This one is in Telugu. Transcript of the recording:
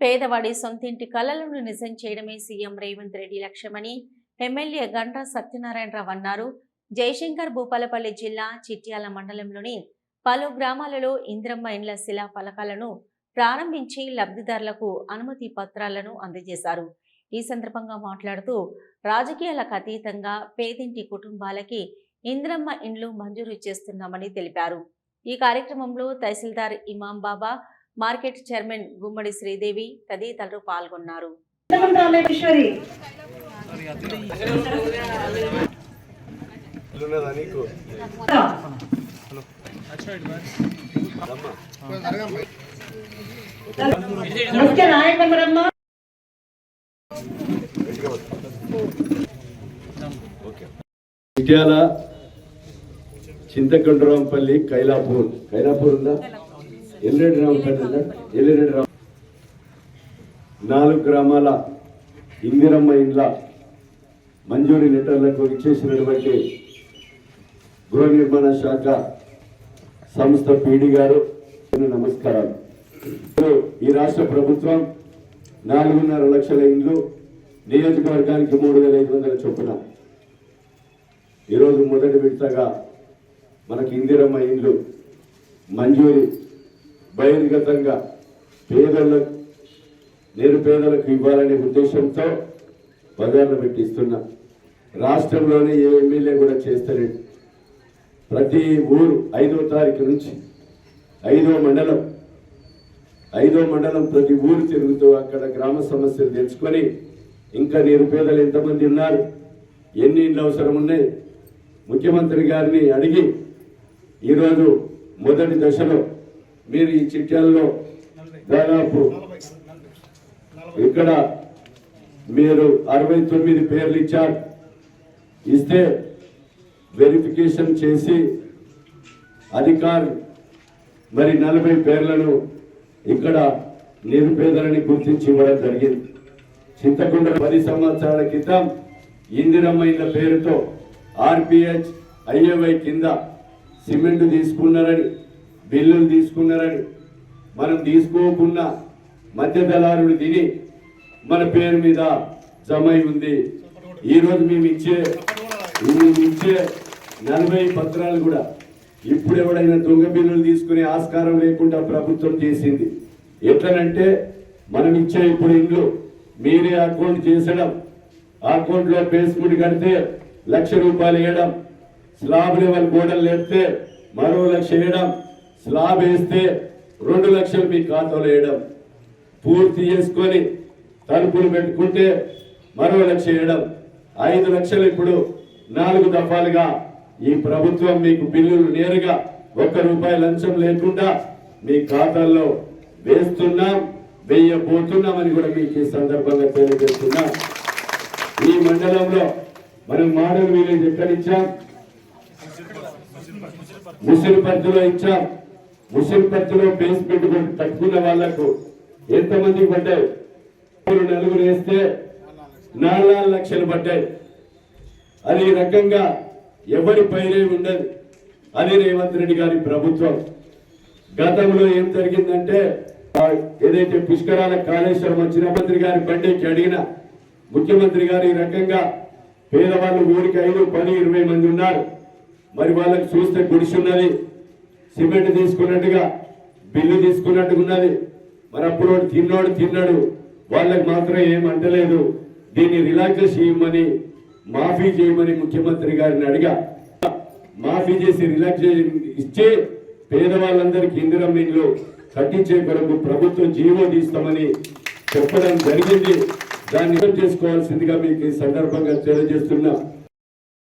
పేదవాడి సొంతింటి కలలను నిజం చేయడమే సీఎం రేవంత్ రెడ్డి లక్ష్యమని ఎమ్మెల్యే గంటా సత్యనారాయణరావు అన్నారు. జయశంకర్ భూపాలపల్లి జిల్లా చిట్యాల మండలంలోని పలు గ్రామాలలో ఇంద్రమ్మ ఇండ్ల శిలా ఫలకాలను ప్రారంభించి లబ్ధిదారులకు అనుమతి పత్రాలను అందజేశారు. ఈ సందర్భంగా మాట్లాడుతూ రాజకీయాలకు అతీతంగా పేదింటి కుటుంబాలకి ఇంద్రమ్మ ఇండ్లు మంజూరు చేస్తున్నామని తెలిపారు. ఈ కార్యక్రమంలో తహసీల్దార్ ఇమాం బాబా, మార్కెట్ చైర్మన్ గుమ్మడి శ్రీదేవి తదితరులు పాల్గొన్నారు. చిట్యాల, చింతకొండరాంపల్లి, కైలాపూర్ ఉందా, ఎల్రెడ్డి రాంపల్లి 4 గ్రామాల ఇందిరమ్మ ఇండ్ల మంజూరీ లెటర్లకు ఇచ్చేసినటువంటి గృహ నిర్మాణ శాఖ సంస్థ పీడి గారు నమస్కారాలు. ఈ రాష్ట్ర ప్రభుత్వం 4.5 లక్షల ఇండ్లు నియోజకవర్గానికి 3,500 చొప్పున ఈరోజు మొదటి విడతగా మనకి ఇందిరమ్మ ఇండ్లు మంజూరి బహిర్గతంగా పేదలకు, నిరుపేదలకు ఇవ్వాలనే ఉద్దేశంతో బజార్లు పెట్టిస్తున్నా. రాష్ట్రంలోనే ఏ ఎమ్మెల్యే కూడా చేస్తలేడు. ప్రతి ఊరు 5వ తారీఖు నుంచి 5వ మండలం ప్రతి ఊరు తిరుగుతూ అక్కడ గ్రామ సమస్యలు తెలుసుకొని ఇంకా నిరుపేదలు ఎంతమంది ఉన్నారు, ఎన్ని ఇండ్లు అవసరం ఉన్నాయి, ముఖ్యమంత్రి గారిని అడిగి ఈరోజు మొదటి దశలో మీరు ఈ చిట్యాలలో దాదాపు ఇక్కడ మీరు 69 పేర్లు ఇచ్చారు. ఇస్తే వెరిఫికేషన్ చేసి అధికారులు మరి 40 పేర్లను ఇక్కడ నిరుపేదలని గుర్తించి ఇవ్వడం జరిగింది. చింతకొండ 10 సంవత్సరాల క్రితం ఇందిరమ్మ ఇండ్ల పేరుతో ఆర్పిహెచ్ ఐఏవై కింద సిమెంట్ తీసుకున్నారని, బిల్లులు తీసుకున్నారని, మనం తీసుకోకుండా మధ్య దళారులు తిని మన పేరు మీద జమ ఉంది. ఈరోజు మేము ఇచ్చే 40 పత్రాలు కూడా ఇప్పుడు ఎవడైనా దొంగ బిల్లులు తీసుకునే ఆస్కారం లేకుండా ప్రభుత్వం చేసింది. ఎట్లనంటే మనం ఇచ్చే ఇప్పుడు ఇండ్లు మీరే అకౌంట్ చేసడం, అకౌంట్లో బేస్మెంట్ కడితే ₹1,00,000 వేయడం, స్లాబ్ లెవెల్ గోడలు లేపితే మరో 1,00,000 వేయడం, స్లాబ్ వేస్తే 2 లక్షలు మీ ఖాతాలో వేయడం, పూర్తి చేసుకొని తలుపులు పెట్టుకుంటే మరో 1,00,000 వేయడం, 5 లక్షలు ఇప్పుడు 4 దఫాలుగా ఈ ప్రభుత్వం మీకు బిల్లులు నేరుగా ₹1 లంచం లేకుండా మీ ఖాతాల్లో వేస్తున్నాం, వేయబోతున్నామని కూడా మీకు ఈ సందర్భంగా తెలియజేస్తున్నాం. ఈ మండలంలో మనం మోడల్ విలేజ్ ఎక్కడ ఇచ్చాం? ముసిరిపర్తిలో ఇచ్చాం. ముసిరిపర్తిలో బేస్మెంట్ కట్టుకున్న వాళ్లకు ఎంతమందికి పడ్డాయి? 4 వేస్తే 4 లక్షలు పడ్డాయి. అది రకంగా ఎవరి పైరే ఉండదు. అది రేవంత్ రెడ్డి గారి ప్రభుత్వం. గతంలో ఏం జరిగిందంటే ఏదైతే పుష్కరాల కాళేశ్వరం వచ్చిన మంత్రి గారి బండికి అడిగిన ముఖ్యమంత్రి గారు ఈ రకంగా పేదవాళ్ళు ఊరికి 5, 10, 20 మంది ఉన్నారు. మరి వాళ్ళకి చూస్తే గుడిసున్నది, సిమెంట్ తీసుకున్నట్టుగా బిల్లు తీసుకున్నట్టుగా ఉన్నది. మరి అప్పుడు తిన్నాడు, వాళ్ళకి మాత్రం ఏం అంటలేదు. దీన్ని రిలాక్స్ చేయమని, మాఫీ చేయమని ముఖ్యమంత్రి గారిని అడిగా. మాఫీ చేసి రిలాక్స్ ఇచ్చి పేదవాళ్ళందరికీ ఇందిరమ్మ ఇండ్లు కట్టించే కొరకు ప్రభుత్వం జీవో తీస్తామని చెప్పడం జరిగింది. దాన్ని చేసుకోవాల్సిందిగా మీకు ఈ సందర్భంగా తెలియజేస్తున్నా.